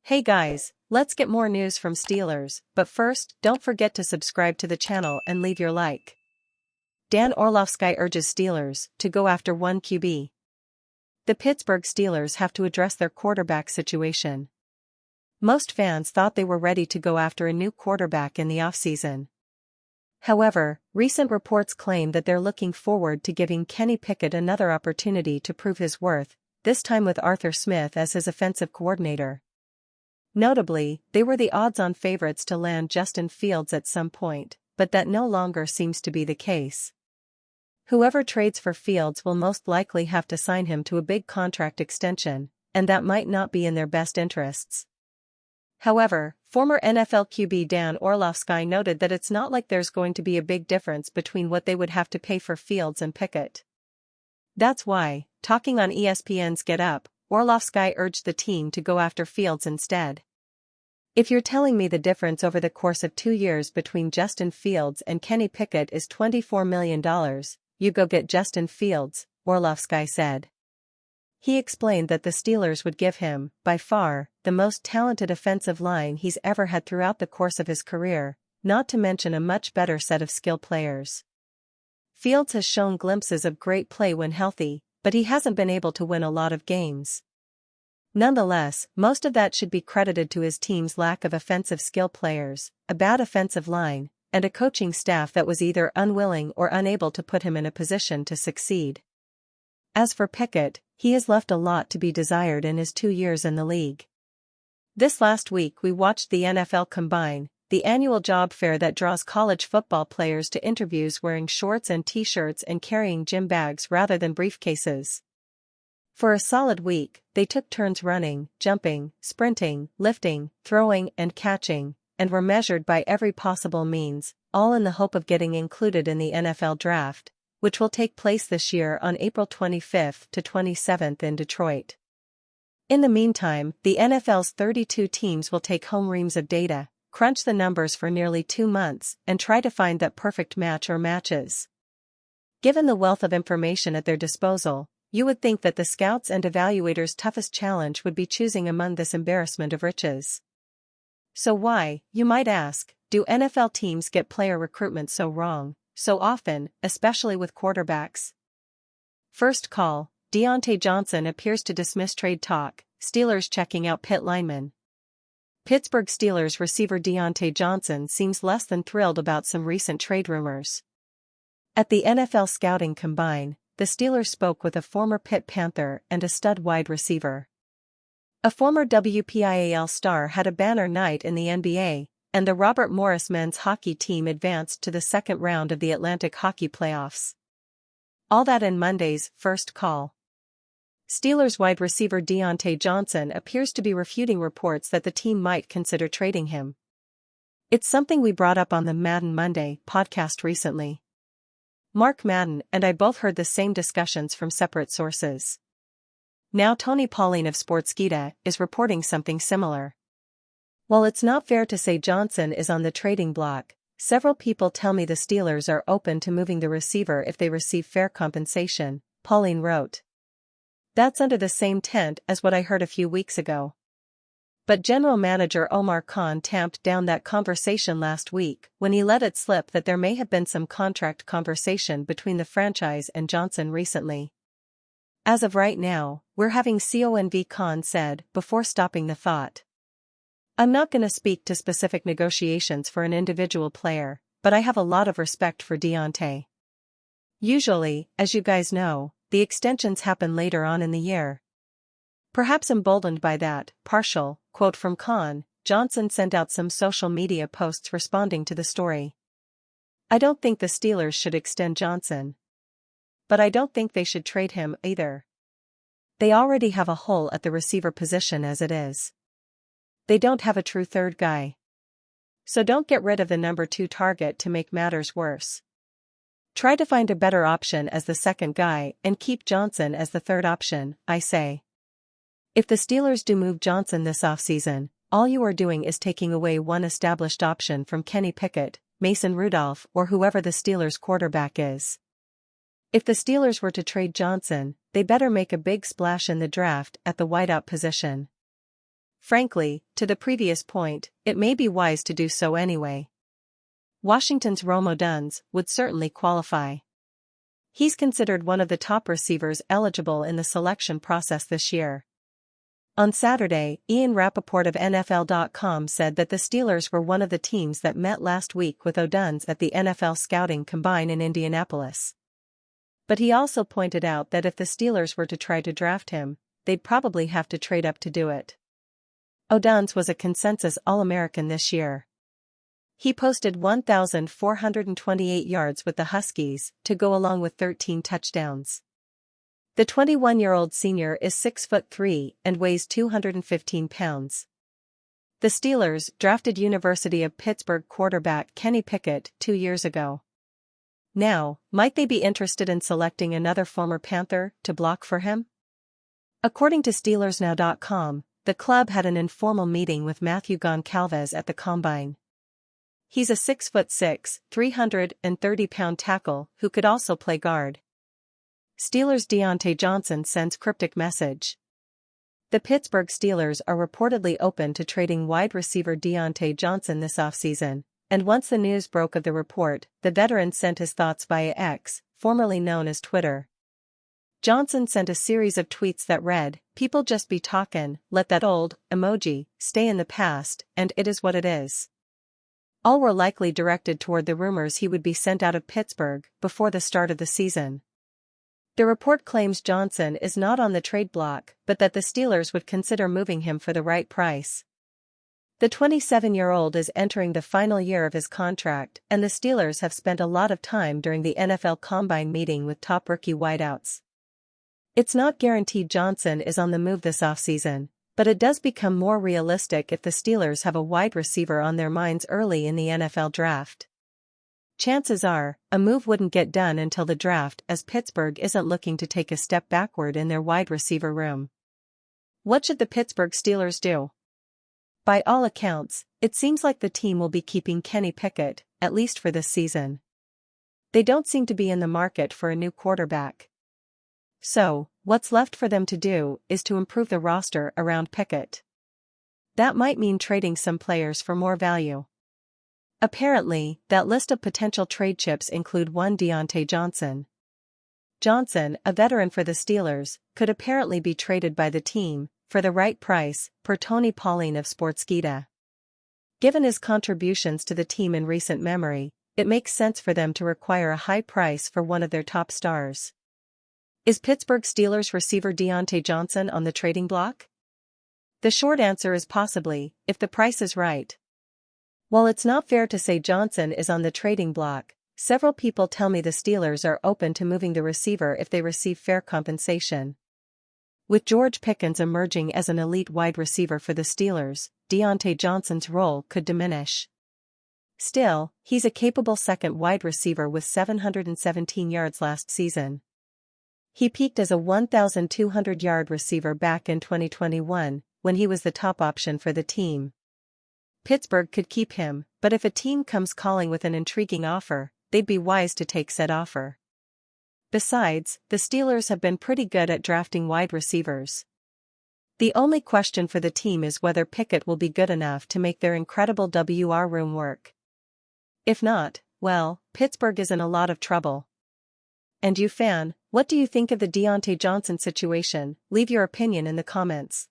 Hey guys, let's get more news from Steelers, but first, don't forget to subscribe to the channel and leave your like. Dan Orlovsky urges Steelers to go after one QB. The Pittsburgh Steelers have to address their quarterback situation. Most fans thought they were ready to go after a new quarterback in the offseason. However, recent reports claim that they're looking forward to giving Kenny Pickett another opportunity to prove his worth, this time with Arthur Smith as his offensive coordinator. Notably, they were the odds-on favorites to land Justin Fields at some point, but that no longer seems to be the case. Whoever trades for Fields will most likely have to sign him to a big contract extension, and that might not be in their best interests. However, former NFL QB Dan Orlovsky noted that it's not like there's going to be a big difference between what they would have to pay for Fields and Pickett. That's why, talking on ESPN's Get Up, Orlovsky urged the team to go after Fields instead. If you're telling me the difference over the course of 2 years between Justin Fields and Kenny Pickett is $24 million, you go get Justin Fields, Orlovsky said. He explained that the Steelers would give him, by far, the most talented offensive line he's ever had throughout the course of his career, not to mention a much better set of skill players. Fields has shown glimpses of great play when healthy, but he hasn't been able to win a lot of games. Nonetheless, most of that should be credited to his team's lack of offensive skill players, a bad offensive line, and a coaching staff that was either unwilling or unable to put him in a position to succeed. As for Pickett, he has left a lot to be desired in his 2 years in the league. This last week we watched the NFL Combine, the annual job fair that draws college football players to interviews wearing shorts and t-shirts and carrying gym bags rather than briefcases. For a solid week, they took turns running, jumping, sprinting, lifting, throwing, and catching, and were measured by every possible means, all in the hope of getting included in the NFL Draft, which will take place this year on April 25th to 27th in Detroit. In the meantime, the NFL's 32 teams will take home reams of data, crunch the numbers for nearly 2 months, and try to find that perfect match or matches. Given the wealth of information at their disposal, you would think that the scouts and evaluators' toughest challenge would be choosing among this embarrassment of riches. So why, you might ask, do NFL teams get player recruitment so wrong, so often, especially with quarterbacks? First call, Diontae Johnson appears to dismiss trade talk, Steelers checking out Pitt lineman. Pittsburgh Steelers receiver Diontae Johnson seems less than thrilled about some recent trade rumors. At the NFL Scouting Combine, the Steelers spoke with a former Pitt Panther and a stud wide receiver. A former WPIAL star had a banner night in the NBA, and the Robert Morris men's hockey team advanced to the second round of the Atlantic Hockey Playoffs. All that in Monday's First Call. Steelers wide receiver Diontae Johnson appears to be refuting reports that the team might consider trading him. It's something we brought up on the Madden Monday podcast recently. Mark Madden and I both heard the same discussions from separate sources. Now Tony Pauline of Sportskeeda is reporting something similar. While it's not fair to say Johnson is on the trading block, several people tell me the Steelers are open to moving the receiver if they receive fair compensation, Pauline wrote. That's under the same tent as what I heard a few weeks ago. But General Manager Omar Khan tamped down that conversation last week when he let it slip that there may have been some contract conversation between the franchise and Johnson recently. As of right now, we're having CONV, Khan said, before stopping the thought. I'm not going to speak to specific negotiations for an individual player, but I have a lot of respect for Diontae. Usually, as you guys know, the extensions happen later on in the year. Perhaps emboldened by that partial quote from Khan, Johnson sent out some social media posts responding to the story. I don't think the Steelers should extend Johnson. But I don't think they should trade him either. They already have a hole at the receiver position as it is. They don't have a true third guy. So don't get rid of the number 2 target to make matters worse. Try to find a better option as the second guy and keep Johnson as the third option, I say. If the Steelers do move Johnson this offseason, all you are doing is taking away one established option from Kenny Pickett, Mason Rudolph, or whoever the Steelers quarterback is. If the Steelers were to trade Johnson, they better make a big splash in the draft at the wideout position. Frankly, to the previous point, it may be wise to do so anyway. Washington's Rome Odunze would certainly qualify. He's considered one of the top receivers eligible in the selection process this year. On Saturday, Ian Rappaport of NFL.com said that the Steelers were one of the teams that met last week with Odunze at the NFL Scouting Combine in Indianapolis. But he also pointed out that if the Steelers were to try to draft him, they'd probably have to trade up to do it. Odunze was a consensus All-American this year. He posted 1,428 yards with the Huskies to go along with 13 touchdowns. The 21-year-old senior is 6'3" and weighs 215 pounds. The Steelers drafted University of Pittsburgh quarterback Kenny Pickett 2 years ago. Now, might they be interested in selecting another former Panther to block for him? According to SteelersNow.com, the club had an informal meeting with Matthew Goncalves at the Combine. He's a 6'6", 330-pound tackle who could also play guard. Steelers' Diontae Johnson sends cryptic message. The Pittsburgh Steelers are reportedly open to trading wide receiver Diontae Johnson this offseason, and once the news broke of the report, the veteran sent his thoughts via X, formerly known as Twitter. Johnson sent a series of tweets that read, "People just be talkin', let that old emoji stay in the past, and it is what it is." All were likely directed toward the rumors he would be sent out of Pittsburgh before the start of the season. The report claims Johnson is not on the trade block, but that the Steelers would consider moving him for the right price. The 27-year-old is entering the final year of his contract, and the Steelers have spent a lot of time during the NFL Combine meeting with top rookie wideouts. It's not guaranteed Johnson is on the move this offseason, but it does become more realistic if the Steelers have a wide receiver on their minds early in the NFL draft. Chances are, a move wouldn't get done until the draft as Pittsburgh isn't looking to take a step backward in their wide receiver room. What should the Pittsburgh Steelers do? By all accounts, it seems like the team will be keeping Kenny Pickett, at least for this season. They don't seem to be in the market for a new quarterback. So, what's left for them to do is to improve the roster around Pickett. That might mean trading some players for more value. Apparently, that list of potential trade chips include one Diontae Johnson. Johnson, a veteran for the Steelers, could apparently be traded by the team, for the right price, per Tony Pauline of Sportskeeda. Given his contributions to the team in recent memory, it makes sense for them to require a high price for one of their top stars. Is Pittsburgh Steelers receiver Diontae Johnson on the trading block? The short answer is possibly, if the price is right. While it's not fair to say Johnson is on the trading block, several people tell me the Steelers are open to moving the receiver if they receive fair compensation. With George Pickens emerging as an elite wide receiver for the Steelers, Diontae Johnson's role could diminish. Still, he's a capable second wide receiver with 717 yards last season. He peaked as a 1,200-yard receiver back in 2021, when he was the top option for the team. Pittsburgh could keep him, but if a team comes calling with an intriguing offer, they'd be wise to take said offer. Besides, the Steelers have been pretty good at drafting wide receivers. The only question for the team is whether Pickett will be good enough to make their incredible WR room work. If not, well, Pittsburgh is in a lot of trouble. And you fan, what do you think of the Diontae Johnson situation? Leave your opinion in the comments.